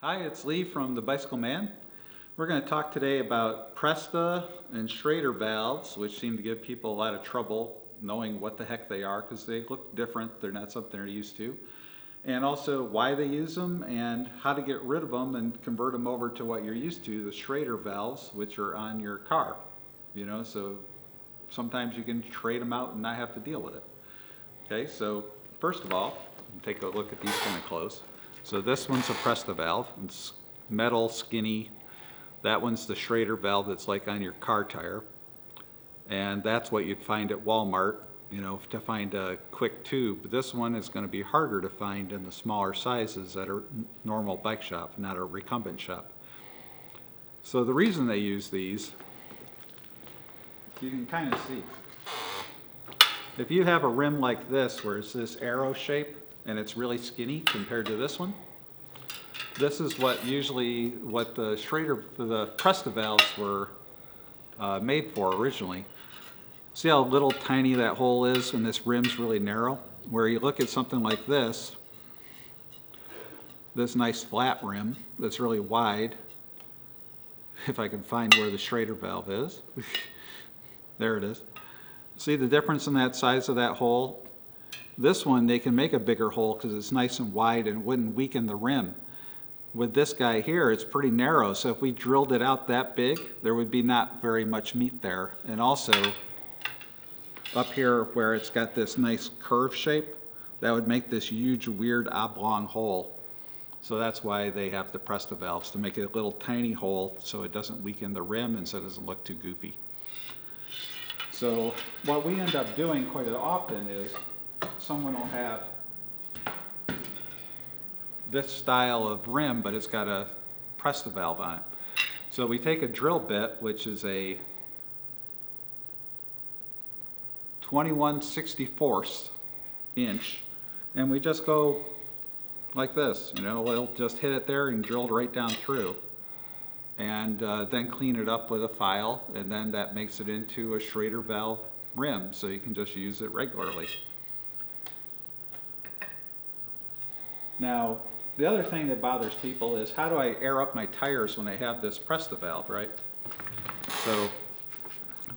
Hi, it's Lee from the Bicycle Man. We're going to talk today about Presta and Schrader valves, which seem to give people a lot of trouble knowing what the heck they are because they look different. They're not something they're used to. And also why they use them and how to get rid of them and convert them over to what you're used to, the Schrader valves, which are on your car. So sometimes you can trade them out and not have to deal with it. Okay, so first of all, take a look at these kind of close. So this one's a Presta valve. It's metal, skinny. That one's the Schrader valve that's like on your car tire. And that's what you'd find at Walmart, to find a quick tube. This one is going to be harder to find in the smaller sizes at a normal bike shop, not a recumbent shop. So the reason they use these, you can kind of see. If you have a rim like this, where it's this arrow shape, and it's really skinny compared to this one. This is what the Presta valves were made for originally. See how little tiny that hole is, and this rim's really narrow? Where you look at something like this nice flat rim that's really wide, if I can find where the Schrader valve is. There it is. See the difference in that size of that hole? This one, they can make a bigger hole because it's nice and wide and wouldn't weaken the rim. With this guy here, it's pretty narrow, so if we drilled it out that big, there would be not very much meat there. And also, up here where it's got this nice curve shape, that would make this huge, weird, oblong hole. So that's why they have the Presta valves, to make it a little tiny hole so it doesn't weaken the rim and so it doesn't look too goofy. So what we end up doing quite often is someone will have this style of rim, but it's got a Presta valve on it. So we take a drill bit, which is a 21/64 inch, and we just go like this. We'll just hit it there and drill it right down through. And then clean it up with a file, and then that makes it into a Schrader valve rim, so you can just use it regularly. Now, the other thing that bothers people is, how do I air up my tires when I have this Presta valve, right? So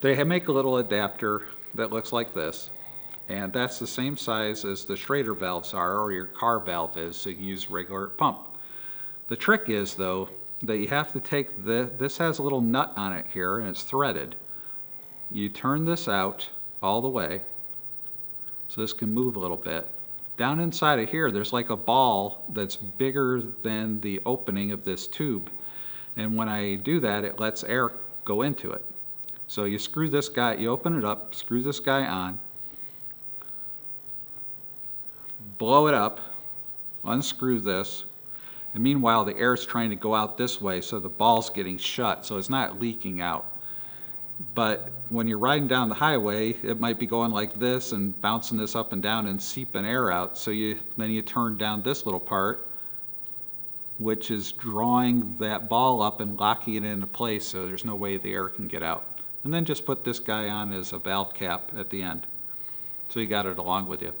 they make a little adapter that looks like this, and that's the same size as the Schrader valves are, or your car valve is, so you can use regular pump. The trick is, though, that you have to take this has a little nut on it here, and it's threaded. You turn this out all the way, so this can move a little bit. Down inside of here, there's like a ball that's bigger than the opening of this tube. And when I do that, it lets air go into it. So you screw this guy, you open it up, screw this guy on, blow it up, unscrew this, and meanwhile the air is trying to go out this way, so the ball's getting shut, so it's not leaking out. But when you're riding down the highway, it might be going like this and bouncing this up and down and seeping air out. So then you turn down this little part, which is drawing that ball up and locking it into place so there's no way the air can get out. And then just put this guy on as a valve cap at the end. So you got it along with you.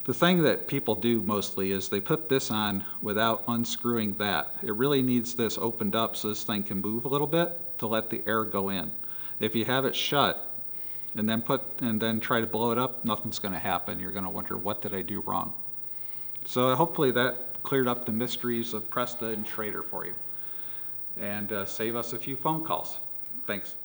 The thing that people do mostly is they put this on without unscrewing that. It really needs this opened up so this thing can move a little bit to let the air go in. If you have it shut and then try to blow it up, nothing's going to happen. You're going to wonder, what did I do wrong? So hopefully that cleared up the mysteries of Presta and Schrader for you, and save us a few phone calls. Thanks.